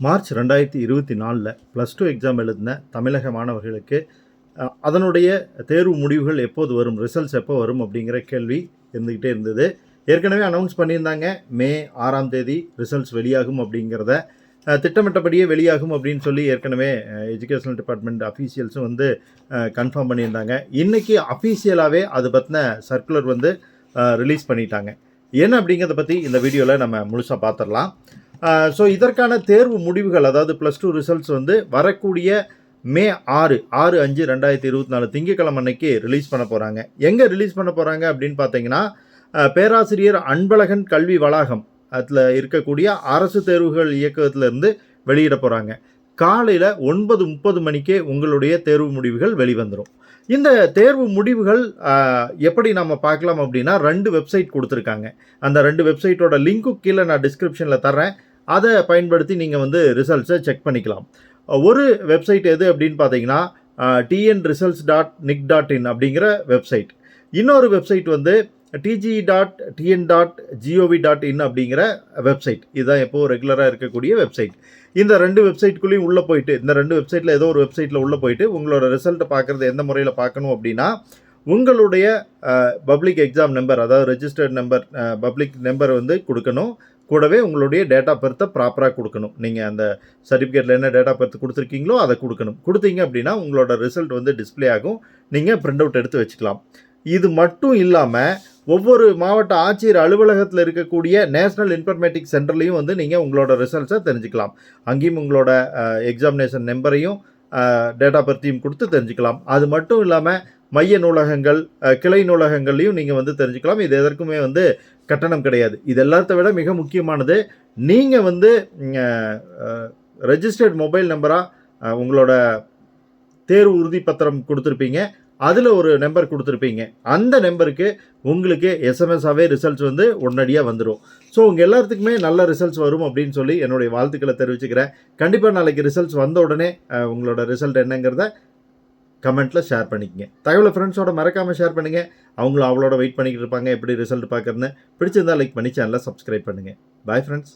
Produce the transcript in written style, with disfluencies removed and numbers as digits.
March 2024 +2 exam எழுதின தமிழக மாணவர்களுக்கு அதனுடைய தேர்வு முடிவுகள் எப்போது வரும், ரிசல்ட்ஸ் எப்போ வரும் அப்படிங்கிற கேள்வி இருந்துக்கிட்டே இருந்தது. ஏற்கனவே அனௌன்ஸ் பண்ணியிருந்தாங்க, மே 6ஆம் தேதி ரிசல்ட்ஸ் வெளியாகும் அப்படிங்கிறத, திட்டமிட்டபடியே வெளியாகும் அப்படின்னு சொல்லி ஏற்கனவே எஜுகேஷனல் டிபார்ட்மெண்ட் அஃபீஷியல்ஸும் வந்து கன்ஃபார்ம் பண்ணியிருந்தாங்க. இன்றைக்கி அஃபீஷியலாகவே அது பற்றின சர்க்குலர் வந்து ரிலீஸ் பண்ணிட்டாங்க. என்ன அப்படிங்கிறத பற்றி இந்த வீடியோவில் நம்ம முழுசாக பார்த்துடலாம். ஸோ இதற்கான தேர்வு முடிவுகள், அதாவது +2 ரிசல்ட்ஸ் வந்து வரக்கூடிய மே 6/5/2024 திங்கட்கிழமை அன்னைக்கு ரிலீஸ் பண்ண போகிறாங்க. எங்கே ரிலீஸ் பண்ண போகிறாங்க அப்படின்னு பார்த்தீங்கன்னா, பேராசிரியர் அன்பழகன் கல்வி வளாகம் அதில் இருக்கக்கூடிய அரசு தேர்வுகள் இயக்ககத்திலேருந்து வெளியிட போகிறாங்க. காலையில் 9:30 மணிக்கே உங்களுடைய தேர்வு முடிவுகள் வெளிவந்துடும். இந்த தேர்வு முடிவுகள் எப்படி நம்ம பார்க்கலாம் அப்படின்னா, 2 வெப்சைட் கொடுத்துருக்காங்க. அந்த 2 வெப்சைட்டோட லிங்க்கும் கீழே நான் டிஸ்கிரிப்ஷனில் தர்றேன். அதை பயன்படுத்தி நீங்கள் வந்து ரிசல்ட்ஸை செக் பண்ணிக்கலாம். ஒரு வெப்சைட் எது அப்படின்னு பார்த்தீங்கன்னா, tnresults.nic.in அப்படிங்கிற வெப்சைட். இன்னொரு வெப்சைட் வந்து tge.tn.gov.in அப்படிங்கிற வெப்சைட். இதுதான் எப்போது ரெகுலராக இருக்கக்கூடிய வெப்சைட். இந்த 2 வெப்சைட்டுக்குள்ளேயும் உள்ளே போயிட்டு, இந்த 2 வெப்சைட்டில் ஏதோ ஒரு வெப்சைட்டில் உள்ளே போயிட்டு உங்களோட ரிசல்ட்டை பார்க்குறது எந்த முறையில் பார்க்கணும் அப்படின்னா, உங்களுடைய பப்ளிக் எக்ஸாம் நம்பர், அதாவது ரெஜிஸ்டர்ட் நம்பர், பப்ளிக் நம்பர் வந்து கொடுக்கணும். கூடவே உங்களுடைய டேட் ஆஃப் பர்த்தை ப்ராப்பராக கொடுக்கணும். நீங்கள் அந்த சர்டிஃபிகேட்டில் என்ன டேட் ஆஃப் பர்த் கொடுத்துருக்கீங்களோ அதை கொடுக்கணும். கொடுத்தீங்க அப்படின்னா உங்களோட ரிசல்ட் வந்து டிஸ்பிளே ஆகும். நீங்கள் பிரிண்ட் அவுட் எடுத்து வச்சுக்கலாம். இது மட்டும் இல்லாமல் ஒவ்வொரு மாவட்ட ஆட்சியர் அலுவலகத்தில் இருக்கக்கூடிய நேஷனல் இன்ஃபர்மேட்டிக்ஸ் சென்டர்லையும் வந்து நீங்கள் உங்களோட ரிசல்ட்ஸை தெரிஞ்சுக்கலாம். அங்கேயும் உங்களோட எக்ஸாமினேஷன் நம்பரையும் டேட் ஆஃப் பர்த்தையும் கொடுத்து தெரிஞ்சுக்கலாம். அது மட்டும் இல்லாமல் மைய நூலகங்கள், கிளை நூலகங்கள்லையும் நீங்கள் வந்து தெரிஞ்சுக்கலாம். இது எதற்குமே வந்து கட்டணம் கிடையாது. இது எல்லாத்த விட மிக முக்கியமானது, நீங்கள் வந்து ரெஜிஸ்டர்ட் மொபைல் நம்பராக உங்களோட தேர்வு உறுதிப்பத்திரம் கொடுத்துருப்பீங்க. அதில் ஒரு நம்பர் கொடுத்துருப்பீங்க. அந்த நம்பருக்கு உங்களுக்கு எஸ்எம்எஸ்ஸாகவே ரிசல்ட்ஸ் வந்து உடனடியாக வந்துடும். ஸோ உங்கள் எல்லாத்துக்குமே நல்ல ரிசல்ட்ஸ் வரும் அப்படின்னு சொல்லி என்னுடைய வாழ்த்துக்களை தெரிவிச்சுக்கிறேன். கண்டிப்பாக நாளைக்கு ரிசல்ட்ஸ் வந்த உடனே உங்களோட ரிசல்ட் என்னங்கிறத கமெண்ட்டில் ஷேர் பண்ணிக்கங்க. தகவலை ஃப்ரெண்ட்ஸோட மறக்காமல் ஷேர் பண்ணுங்கள். அவங்களும் அவளோட வெயிட் பண்ணிக்கிட்டு இருப்பாங்க எப்படி ரிசல்ட் பார்க்குறதுன்னு. பிடிச்சிருந்தால் லைக் பண்ணி சேனலை சப்ஸ்கிரைப் பண்ணுங்கள். Bye friends.